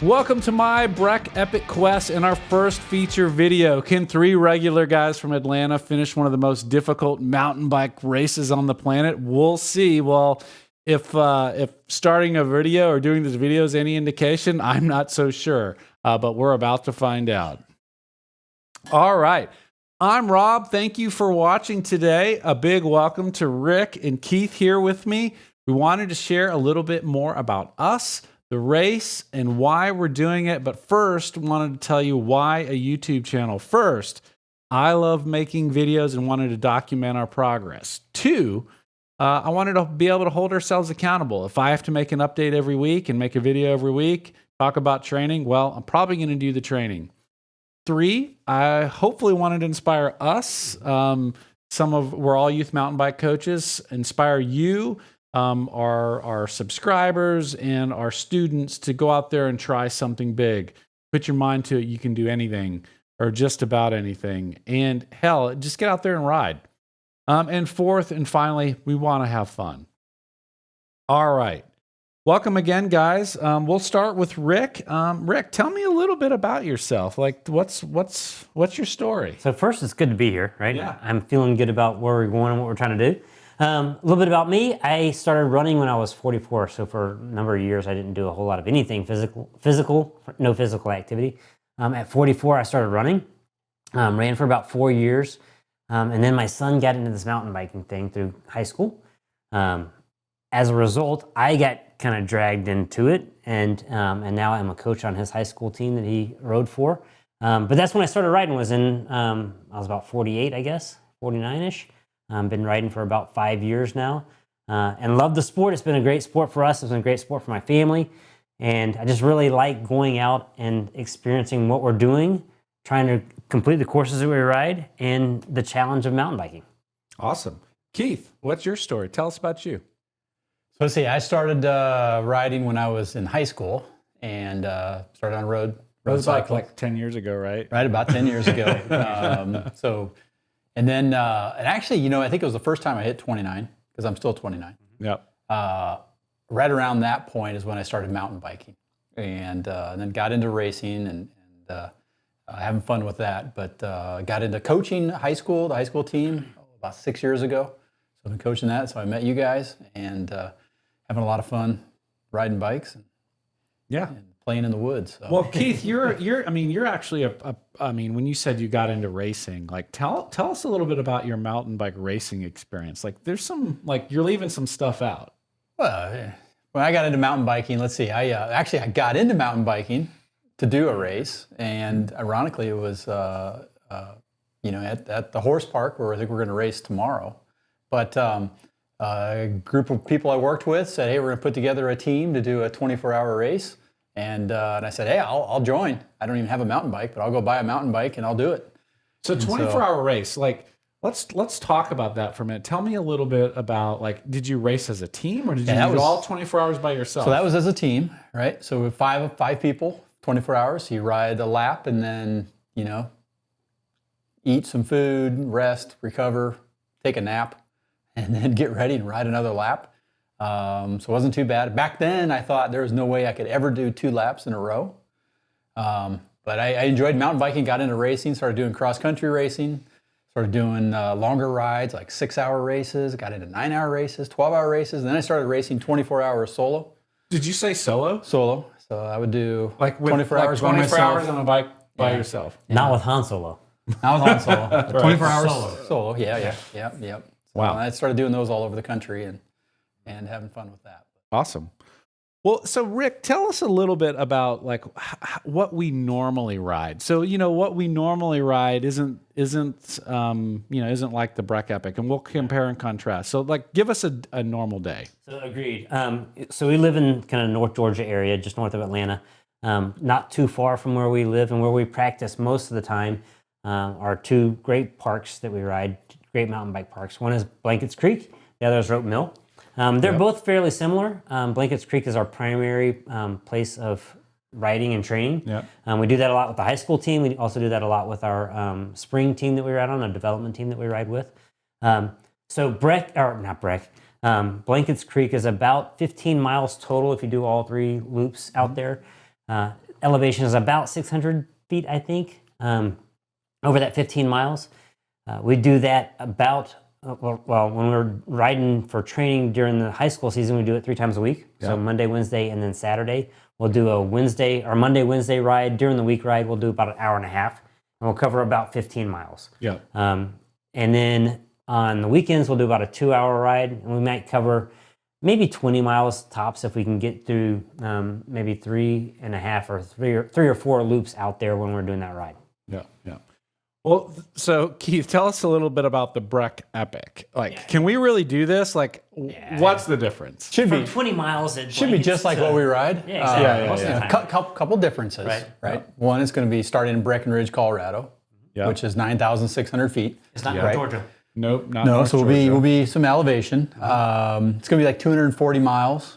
Welcome to my Breck Epic quest and our first feature video. Can three regular guys from Atlanta finish one of the most difficult mountain bike races on the planet? We'll see. Well, if starting a video or doing this video is any indication, I'm not so sure, but we're about to find out. All right. I'm Rob. Thank you for watching today. A big welcome to Rick and Keith here with me. We wanted to share a little bit more about us, the race, and why we're doing it. But first, wanted to tell you why a YouTube channel. First, I love making videos and wanted to document our progress. Two, I wanted to be able to hold ourselves accountable. If I have to make an update every week and make a video every week, talk about training, well, I'm probably going to do the training. Three, I hopefully wanted to inspire us. We're all youth mountain bike coaches. Inspire you, our subscribers and our students to go out there and try something big. Put your mind to it. You can do anything or just about anything. And hell, just get out there and ride. And fourth and finally, we want to have fun. All right. Welcome again, guys. We'll start with Rick. Rick, tell me a little bit about yourself. Like, what's your story? So first, it's good to be here, right? Yeah. I'm feeling good about where we're going and what we're trying to do. A little bit about me. I started running when I was 44. So for a number of years, I didn't do a whole lot of anything no physical activity. At 44, I started running. Ran for about 4 years. And then my son got into this mountain biking thing through high school. As a result, I got kind of dragged into it, and now I'm a coach on his high school team that he rode for. But that's when I started riding. I was about 48, I guess, 49-ish. Been riding for about 5 years now, and love the sport. It's been a great sport for us. It's been a great sport for my family, and I just really like going out and experiencing what we're doing, trying to complete the courses that we ride, and the challenge of mountain biking. Awesome. Keith, what's your story? Tell us about you. So let's see, I started riding when I was in high school and started on road cycling. Like 10 years ago, right? Right, about 10 years ago. And actually, I think it was the first time I hit 29, because I'm still 29. Yep. Right around that point is when I started mountain biking, and then got into racing and having fun with that. But got into coaching the high school team about 6 years ago. So I've been coaching that. So I met you guys and having a lot of fun riding bikes and playing in the woods. So. Well, Keith, you're actually when you said you got into racing, like tell us a little bit about your mountain bike racing experience. Like there's some, like you're leaving some stuff out. Well, when I got into mountain biking, let's see, I got into mountain biking to do a race, and ironically, it was at the horse park where I think we're going to race tomorrow. But a group of people I worked with said, "Hey, we're going to put together a team to do a 24-hour race." And I said, "Hey, I'll join. I don't even have a mountain bike, but I'll go buy a mountain bike and I'll do it." So 24-hour race, like let's talk about that for a minute. Tell me a little bit about, like, did you race as a team or did you do all 24 hours by yourself? So that was as a team, right? So with five people, 24 hours. You ride a lap and then eat some food, rest, recover, take a nap, and then get ready and ride another lap. So it wasn't too bad. Back then, I thought there was no way I could ever do 2 laps in a row. But I enjoyed mountain biking, got into racing, started doing cross-country racing, started doing longer rides, like 6-hour races, got into 9-hour races, 12-hour races, and then I started racing 24 hours solo. Did you say solo? Solo. So I would do like 24 hours by 24 myself. hours on a bike by yourself. Not with Han Solo. Not with Han Solo. Right. 24 hours solo. Yeah. So Wow. I started doing those all over the country and having fun with that. Awesome. Well, so Rick, tell us a little bit about like what we normally ride. So, what we normally ride isn't like the Breck Epic, and we'll compare and contrast. So like give us a normal day. So agreed. So we live in kind of North Georgia area, just north of Atlanta, not too far from where we live and where we practice most of the time are 2 great parks that we ride, great mountain bike parks. One is Blankets Creek, the other is Rope Mill. They're both fairly similar. Blankets Creek is our primary place of riding and training. We do that a lot with the high school team. We also do that a lot with our spring team that we ride on, a development team that we ride with. So Blankets Creek is about 15 miles total if you do all 3 loops out there. elevation is about 600 feet, I think, over that 15 miles. We do that about, well, when we're riding for training during the high school season, we do it 3 times a week. Yeah. So Monday, Wednesday, and then Saturday. We'll do a Monday, Wednesday ride. During the week ride, we'll do about an hour and a half, and we'll cover about 15 miles. Yeah. And then on the weekends, we'll do about a 2-hour ride, and we might cover maybe 20 miles tops if we can get through maybe 3.5 or 3 or 4 loops out there when we're doing that ride. Yeah. Yeah. Well, so Keith, tell us a little bit about the Breck Epic. Like, can we really do this? Like, what's the difference? Should From be 20 miles, it should be just like what we ride. Yeah, exactly. Yeah, Most of the time. Couple differences, right? One is going to be starting in Breckenridge, Colorado, Yeah. which is 9,000,600 feet. It's not Yeah. in Georgia. Nope, not No, North so Georgia. we'll be some elevation. It's going to be like 240 miles.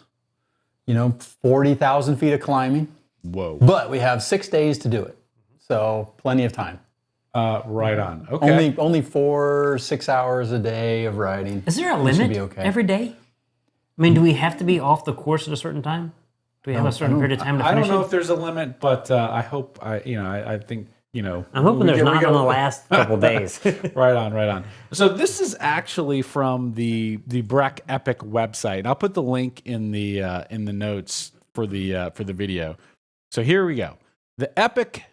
40,000 feet of climbing. Whoa. But we have 6 days to do it, so plenty of time. Right on. Okay. Only 4-6 hours a day of riding. Is there a It should limit be okay. every day? I mean, do we have to be off the course at a certain time? Do we have a certain period of time to I finish don't know it? if there's a limit, but I hope I think I'm hoping there's not on the last couple days. Right on. So this is actually from the Breck Epic website. I'll put the link in the notes for the video. So here we go. The Epic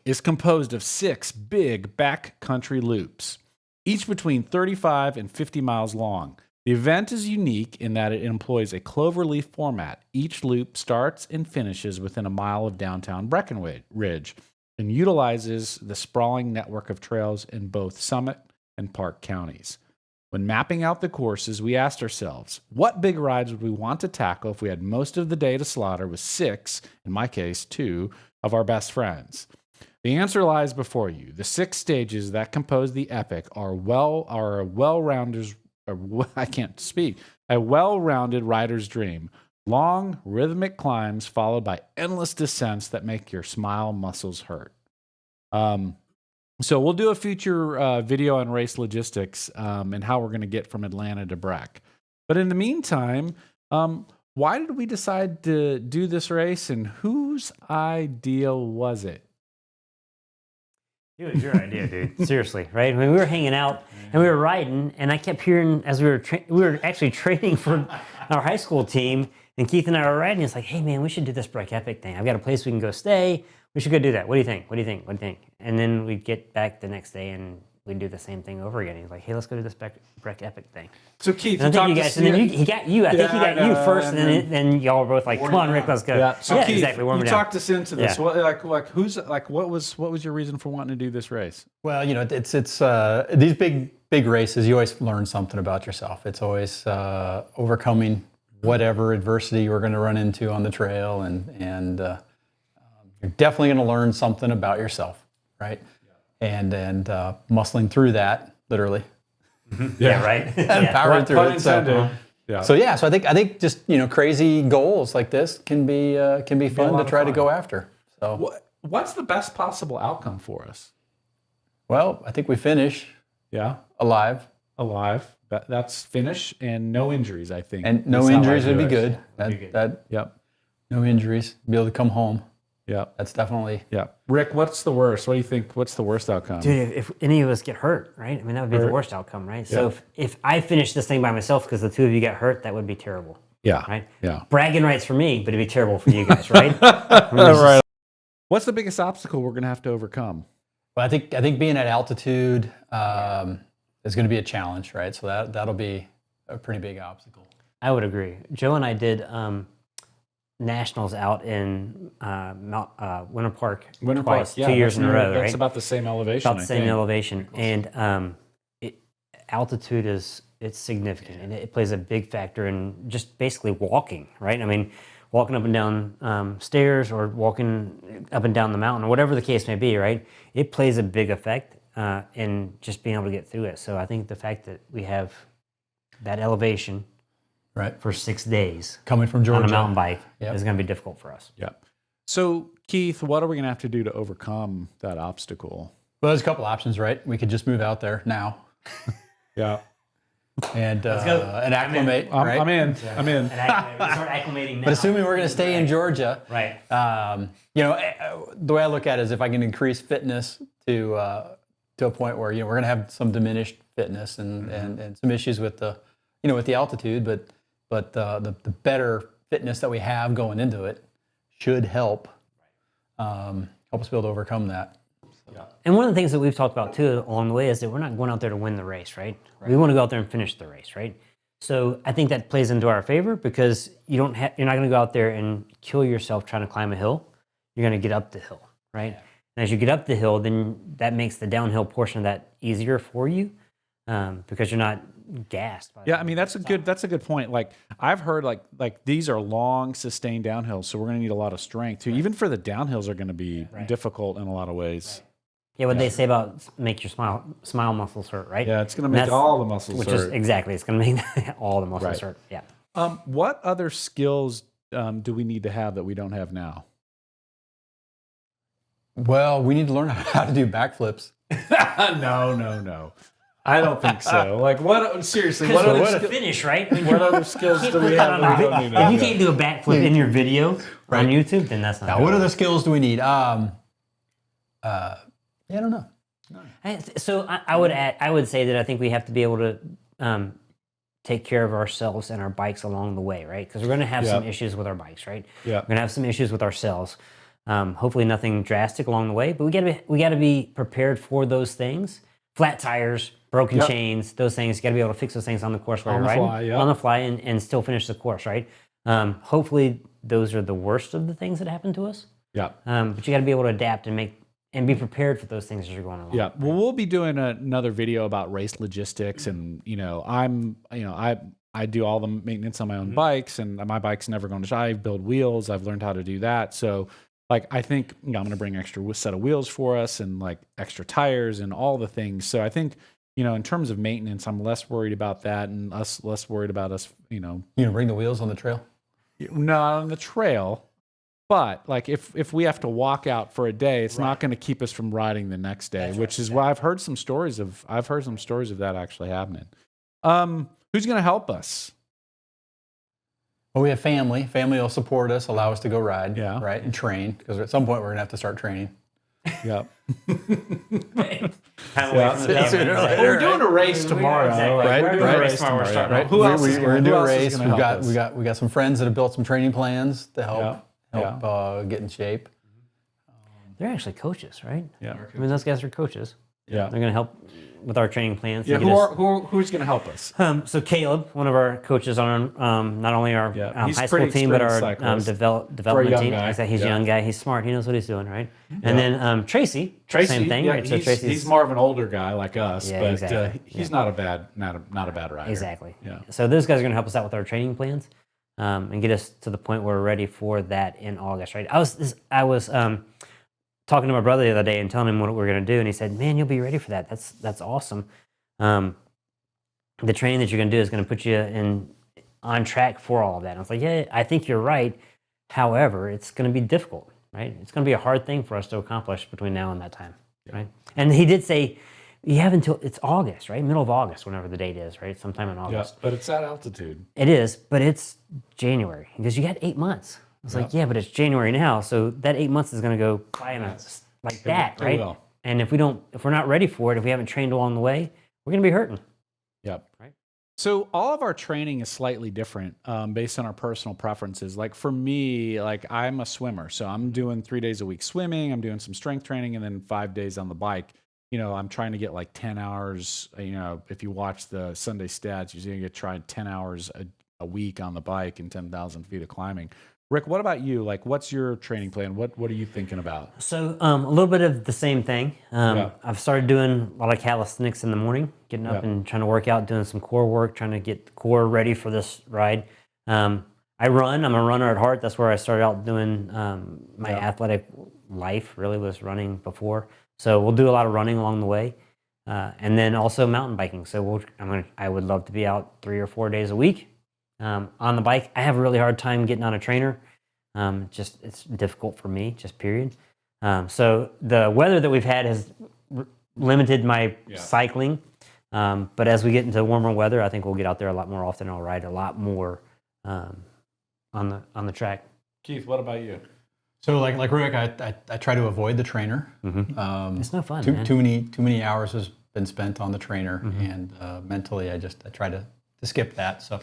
is composed of 6 big backcountry loops, each between 35 and 50 miles long. The event is unique in that it employs a cloverleaf format. Each loop starts and finishes within a mile of downtown Breckenridge and utilizes the sprawling network of trails in both Summit and Park counties. When mapping out the courses, we asked ourselves, what big rides would we want to tackle if we had most of the day to slaughter with 6, in my case 2, of our best friends? The answer lies before you. The 6 stages that compose the Epic are a well-rounded rider's dream. Long, rhythmic climbs followed by endless descents that make your smile muscles hurt. So we'll do a future video on race logistics and how we're going to get from Atlanta to Breck. But in the meantime, why did we decide to do this race, and whose idea was it? It was your idea, dude. Seriously, right? I mean, we were hanging out and we were riding, and I kept hearing as we were actually training for our high school team, and Keith and I were riding. It's like, hey man, we should do this Breck Epic thing. I've got a place we can go stay. We should go do that. What do you think? What do you think? What do you think? And then we'd get back the next day and we'd do the same thing over again. He's like, hey, let's go do this Breck Epic thing. So Keith, And I think you guys, and then he got you. I think he got you first, and then y'all were both like, "Come on, Rick, let's go." Yeah. So Keith, exactly. Warm you it down. talked us into this. Yeah. What was your reason for wanting to do this race? Well, it's these big races. You always learn something about yourself. It's always overcoming whatever adversity you're going to run into on the trail, and you're definitely going to learn something about yourself, right? And muscling through that, literally. Yeah, right. Powering through Pun it. So, intended. Yeah. so I think just crazy goals like this can be fun lot to of try to fun. go after. So What's the best possible outcome for us? well, I think we finish Yeah, alive, alive. That's finish and no injuries. I think. and no That's how I injuries would do be it. good. That Yep. no injuries, be able to come home. Yep. That's definitely Yep. Rick, what's the worst? What do you think? What's the worst outcome? Dude, if any of us get hurt, right? I mean, that would be the worst outcome, right? So if I finish this thing by myself because the 2 of you get hurt, that would be terrible, Yeah. right? Yeah. Bragging rights for me, but it'd be terrible for you guys, right? Right. What's the biggest obstacle we're going to have to overcome? Well, I think being at altitude is going to be a challenge, right? So that'll be a pretty big obstacle. I would agree. Joe and I did nationals out in Winter Park twice, 2 years in a row, right? That's about the same elevation. About the same elevation, and altitude it's significant, and it plays a big factor in just basically walking, right? I mean, walking up and down stairs or walking up and down the mountain, or whatever the case may be, right? It plays a big effect in just being able to get through it. So I think the fact that we have that elevation Right. for 6 days Coming from Georgia. on a mountain bike Yep. is going to be difficult for us. Yeah. So, Keith, what are we going to have to do to overcome that obstacle? Well, there's a couple options, right? We could just move out there now. Yeah. and go. and acclimate. Right? I'm in. I'm in. And start acclimating now. But assuming we're going to stay in Georgia, Right. The way I look at it is if I can increase fitness to a point where we're going to have some diminished fitness and some issues with the with the altitude, but the better fitness that we have going into it should help us be able to overcome that. And one of the things that we've talked about too along the way is that we're not going out there to win the race, right? We want to go out there and finish the race, right? So I think that plays into our favor because you're not going to go out there and kill yourself trying to climb a hill. You're going to get up the hill, right? Yeah. And as you get up the hill, then that makes the downhill portion of that easier for you because you're not gassed. Yeah, I mean that's a good point. Like I've heard like these are long sustained downhills, so we're going to need a lot of strength too. Even for the downhills are going to be difficult in a lot of ways. Yeah, what they say about make your smile muscles hurt, right? Yeah, it's going to make all the muscles hurt. Exactly, it's going to make all the muscles hurt. Yeah. What other skills do we need to have that we don't have now? Well, we need to learn how to do backflips. No. I don't think so. Like what? Seriously, what other finish, right? What other skills do we have? That we don't need to if you can't do a backflip in your video on YouTube, then that's not. Now, what other skills do we need? I don't know. So I would say that I think we have to be able to take care of ourselves and our bikes along the way, right? Because we're going to have some issues with our bikes, right? Yeah. We're going to have some issues with ourselves. Hopefully nothing drastic along the way, but we got to be prepared for those things. Flat tires, broken chains, those things. You got to be able to fix those things on the course while you're riding, on the fly, and still finish the course, right? Hopefully those are the worst of the things that happen to us. Yeah. But you got to be able to adapt and be prepared for those things as you're going along. Yeah. Well, we'll be doing another video about race logistics, and I do all the maintenance on my own bikes, and my bike's never going to die. I build wheels. I've learned how to do that. So, like, I think I'm going to bring extra set of wheels for us, and like extra tires and all the things. So I think in terms of maintenance, I'm less worried about that, and less worried about us. You bring the wheels on the trail. Not on the trail. But like if we have to walk out for a day, it's not going to keep us from riding the next day, which is why I've heard some stories of that actually happening. Who's going to help us? Well, we have family. Family will support us, allow us to go ride, right, and train. Because at some point we're going to have to start training. Yep. We're doing a race tomorrow, right? We're doing a race tomorrow. Right? Who else? We're going to do a race. We got some friends that have built some training plans to help get in shape. They're actually coaches, right? Yeah. I mean, those guys are coaches. Yeah. They're going to help with our training plans. Yeah. Who's going to help us? So Caleb, one of our coaches on not only our high school team, but our development team. He's a young guy. He's smart. He knows what he's doing, right? And then Tracy, same thing. Right? So he's more of an older guy like us, but exactly. He's not a bad rider. Exactly. Yeah. So those guys are going to help us out with our training plans. And get us to the point where we're ready for that in August, right? I was talking to my brother the other day and telling him what we're going to do, and he said, "Man, you'll be ready for that. That's awesome. The training that you're going to do is going to put you on track for all of that." And I was like, "Yeah, I think you're right. However, it's going to be difficult, right? It's going to be a hard thing for us to accomplish between now and that time, right?" And he did say, you have until it's August, right? Middle of August, whenever the date is, right? Sometime in August. Yeah, but it's at altitude. It is, but it's January. Because you got 8 months. I was like, yeah, but it's January now, so that 8 months is going to go by like that, right? Will. And if we're not ready for it, if we haven't trained along the way, we're going to be hurting. Yep. Right. So all of our training is slightly different based on our personal preferences. Like for me, like I'm a swimmer, so I'm doing 3 days a week swimming. I'm doing some strength training, and then 5 days on the bike. I'm trying to get like 10 hours, if you watch the Sunday stats, you're going to try 10 hours a week on the bike and 10,000 feet of climbing. Rick, what about you? Like, what's your training plan? What are you thinking about? So a little bit of the same thing. I've started doing a lot of calisthenics in the morning, getting up and trying to work out, doing some core work, trying to get the core ready for this ride. I run. I'm a runner at heart. That's where I started out doing my athletic life, really was running before. So we'll do a lot of running along the way, and then also mountain biking. So I would love to be out 3 or 4 days a week on the bike. I have a really hard time getting on a trainer. It's difficult for me, just period. So the weather that we've had has limited my cycling. But as we get into warmer weather, I think we'll get out there a lot more often. I'll ride a lot more on the track. Keith, what about you? So like Rick, I try to avoid the trainer. It's no fun, Too man. many hours has been spent on the trainer, and mentally I try to skip that. So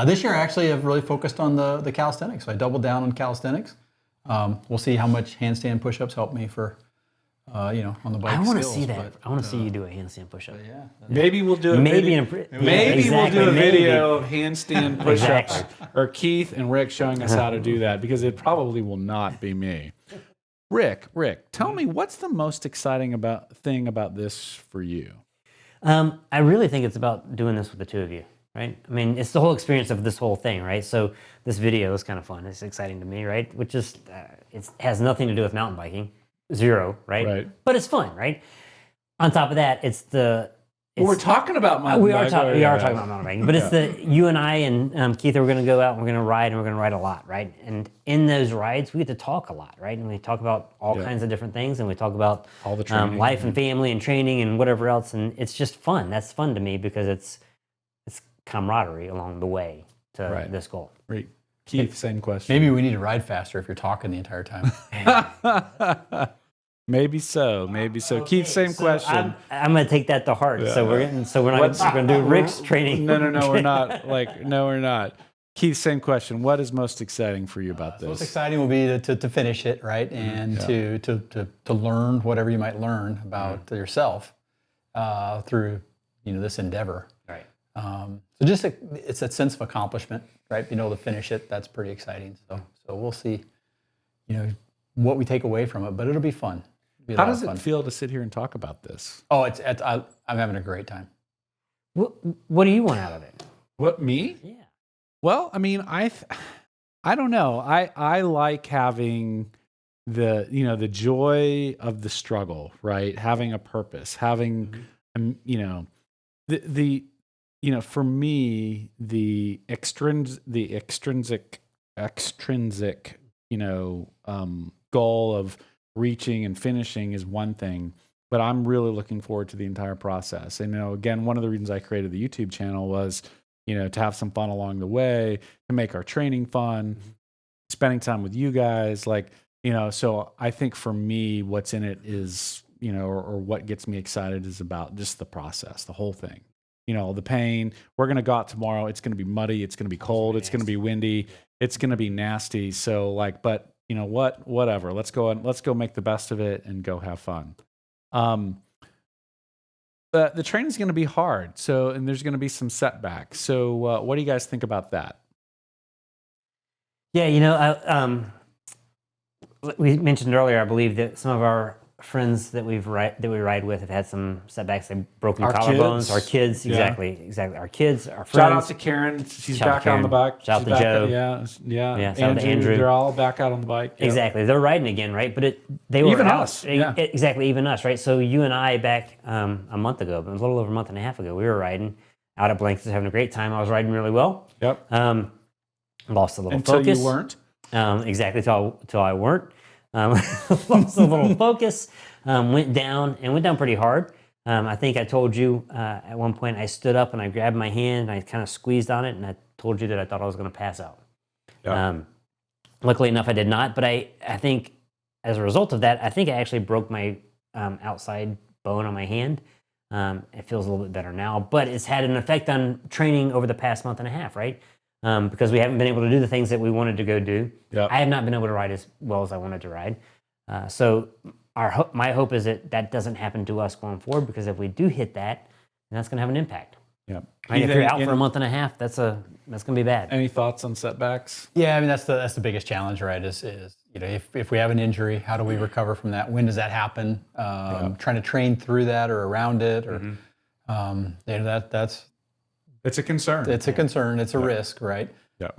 this year I actually have really focused on the calisthenics. So I doubled down on calisthenics. We'll see how much handstand push-ups help me for on the bike. I want to skills, see that. but, I want to see you do a handstand push-up. yeah. Maybe we'll do a Maybe video. in a, Maybe exactly, we'll do a maybe. video of handstand push-ups, Exactly. or Keith and Rick showing us how to do that, because it probably will not be me. Rick, tell me, what's the most exciting thing about this for you? I really think it's about doing this with the two of you, right? I mean, it's the whole experience of this whole thing, right? So this video is kind of fun. It's exciting to me, right? Which is, it has nothing to do with mountain biking, zero, right? Right. But it's fun, right? On top of that, We're talking about mountain we are biking. talking about mountain biking, but it's you and I and Keith are going to go out and we're going to ride, and we're going to ride a lot, right? And in those rides, we get to talk a lot, right? And we talk about all kinds of different things, and we talk about all the training, life and family and training and whatever else, and it's just fun. That's fun to me because it's camaraderie along the way to this goal. Right. Keith, same question. Maybe we need to ride faster if you're talking the entire time. Maybe so. Keith, same question. I'm going to take that to heart. So we're not going to do Rick's training. No, we're not. No, we're not. Keith, same question. What is most exciting for you about this? Most exciting will be to finish it, right, and to learn whatever you might learn about yourself through this endeavor. Right. So just it's that sense of accomplishment, right? Being able to finish it, that's pretty exciting. So we'll see, what we take away from it, but it'll be fun. How does it feel to sit here and talk about this? Oh, I'm having a great time. What do you want out of it? What, me? Yeah. Well, I mean, I don't know. I like having the joy of the struggle, right? Having a purpose, having for me, the extrinsic goal of reaching and finishing is one thing, but I'm really looking forward to the entire process. And again, one of the reasons I created the YouTube channel was to have some fun along the way, to make our training fun, spending time with you guys, so I think for me, what's in it is, or what gets me excited is about just the process, the whole thing. The pain. We're going to go out tomorrow. It's going to be muddy. It's going to be cold. It's going to be windy. It's going to be nasty. So but you know what? Whatever. Let's go make the best of it and go have fun. The training is going to be hard. And there's going to be some setbacks. So what do you guys think about that? Yeah, we mentioned earlier, I believe, that some of our friends that we ride with have had some setbacks. They've broken collarbones. Our kids, exactly. Our kids, our friends. Shout out to Karen. She's back on the bike. Shout out to Joe. Yeah. Shout out to Andrew. They're all back out on the bike. Yeah. Exactly. They're riding again, right? But they were even out. Us. Yeah. Exactly, even us, right? So you and I back a month ago, a little over a month and a half ago, we were riding out at Blankets, having a great time. I was riding really well. Yep. Lost a little Until focus. You weren't. Exactly. Till I weren't. Lost a little focus. Went down pretty hard. I think I told you at one point I stood up and I grabbed my hand and I kind of squeezed on it, and I told you that I thought I was going to pass out. Yeah. Luckily enough, I did not. But I think as a result of that, I think I actually broke my outside bone on my hand. It feels a little bit better now, but it's had an effect on training over the past month and a half, right? Because we haven't been able to do the things that we wanted to go do. Yep. I have not been able to ride as well as I wanted to ride. So my hope is that doesn't happen to us going forward, because if we do hit that, then that's going to have an impact. Yep. Right? If you're out for a month and a half, that's going to be bad. Any thoughts on setbacks? Yeah, I mean that's the biggest challenge, right? Is if we have an injury, how do we recover from that? When does that happen? Trying to train through that or around it, or that's it's a concern. It's a concern. It's a risk, right? Yeah.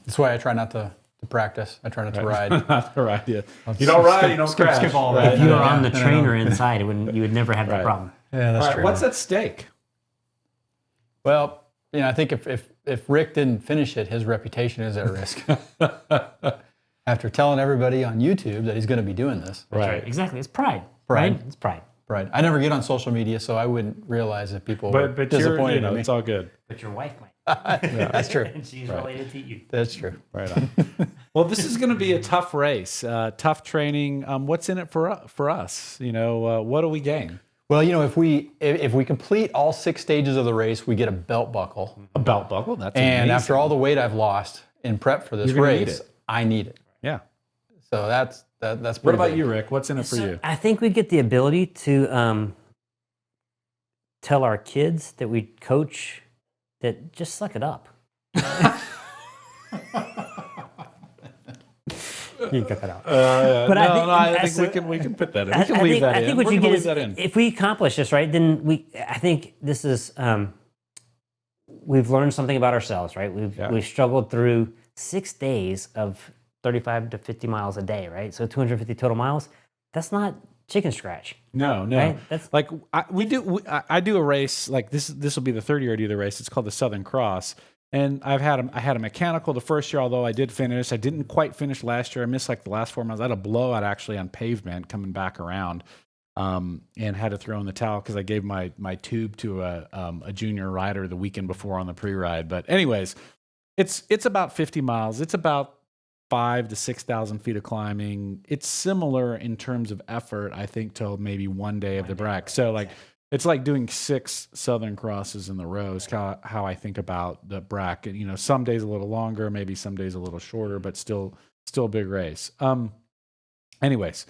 That's why I try not to practice. I try not to ride. Not to ride. Yeah. You don't ride. You don't crash. Skip all that. If you were on the trainer inside, you would never have that problem. Yeah, that's true. What's at stake? Well, I think if Rick didn't finish it, his reputation is at risk. After telling everybody on YouTube that he's going to be doing this. Right. Exactly. It's pride. Right? It's pride. Right. I never get on social media, so I wouldn't realize if people were But disappointed in me. it's all good. But your wife might. That's true. And she's related to you. That's true. Right on. Well, this is going to be a tough race, tough training. What's in it for us? What do we gain? Well, if we complete all 6 stages of the race, we get a belt buckle. A belt buckle. That's And amazing. after all the weight I've lost in prep for this You're gonna need race, it. I need it. Yeah. So that's What pretty about big. you, Rick? What's in it for you? I think we get the ability to tell our kids that we coach that just suck it up. You can cut that out. But I as think a- we can put that in. We can leave that in. I think We're what you gonna get leave that in. if we accomplish this, right, then I think this is, we've learned something about ourselves, right? We've struggled through 6 days of 35 to 50 miles a day, right? So 250 total miles. That's not chicken scratch. No. Right? That's Like I do a race like this. This will be the third year I do the race. It's called the Southern Cross, and I had a mechanical the first year. Although I did finish, I didn't quite finish last year. I missed like the last 4 miles. I had a blowout actually on pavement coming back around, and had to throw in the towel because I gave my tube to a junior rider the weekend before on the pre-ride. But anyways, it's about 50 miles. It's about 5,000 to 6,000 feet of climbing. It's similar in terms of effort, I think, to maybe one day of the Breck. So like, it's like doing 6 Southern Crosses in the row is how I think about the Breck. Some days a little longer, maybe some days a little shorter, but still a big race. Anyways,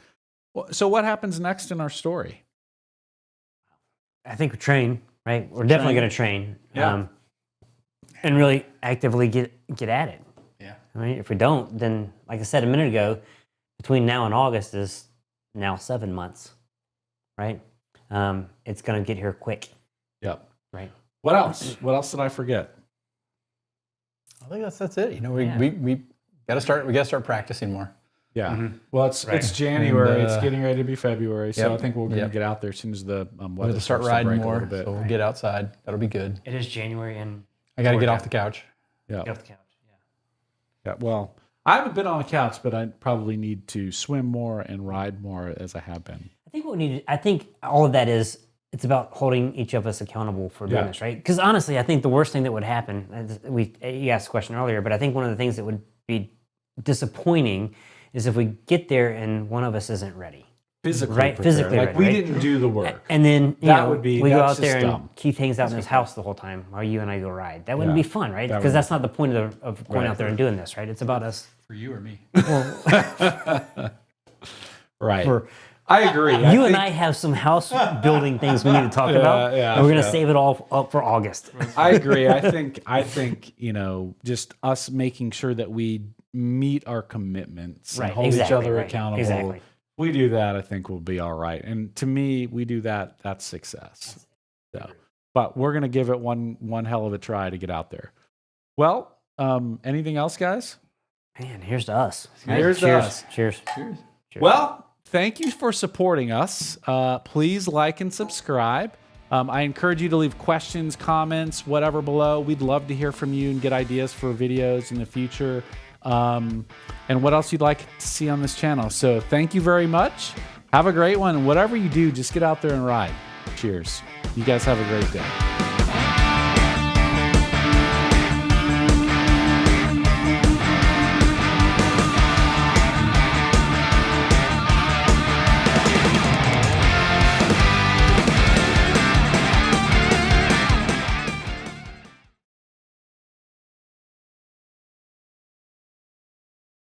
so what happens next in our story? I think we train, right? We're definitely going to train, Yeah. and really actively get at it. Yeah. I mean, if we don't, then like I said a minute ago, between now and August is now 7 months, right? It's going to get here quick, Yep. right? What else? What else did I forget? I think that's it. We got to start. We got to start practicing more. Yeah. Mm-hmm. Well, it's January. And, it's getting ready to be February. So Yep. I think we're going to Yep. get out there as soon as the We're weather going to start starts to riding break a more. little bit. So we'll get outside. That'll be good. It is January and I got to get Workout. off the couch. Yeah. get off the couch. Yeah. Well, I haven't been on the couch, but I probably need to swim more and ride more as I have been. I think all of that is, it's about holding each of us accountable for doing Yeah. this, right? Because honestly, I think the worst thing that would happen, you asked a question earlier, but I think one of the things that would be disappointing is if we get there and one of us isn't ready. Physically Right, prepared. physically like ready, we right? didn't do the work. And then we go that's out there just and dumb. Keith hangs out in his house the whole time while you and I go ride. That wouldn't Yeah. be fun, right? That Because would- that's not the point of going Right. out there and doing this, right? It's about us. For you or me? Right. For- I agree. You and I have some house building things we need to talk about, yeah, and we're going to yeah. save it all up for August. I agree. I think just us making sure that we meet our commitments Right, and hold exactly, each other right, accountable. exactly. We do that, I think we'll be all right. And to me, we do that, that's success. So, but we're going to give it one hell of a try to get out there. Well, anything else, guys? Man, here's to us. Here's to Cheers. us. Cheers. Well, thank you for supporting us. Please like and subscribe. I encourage you to leave questions, comments, whatever below. We'd love to hear from you and get ideas for videos in the future. And what else you'd like to see on this channel. So thank you very much. Have a great one. And whatever you do, just get out there and ride. Cheers. You guys have a great day.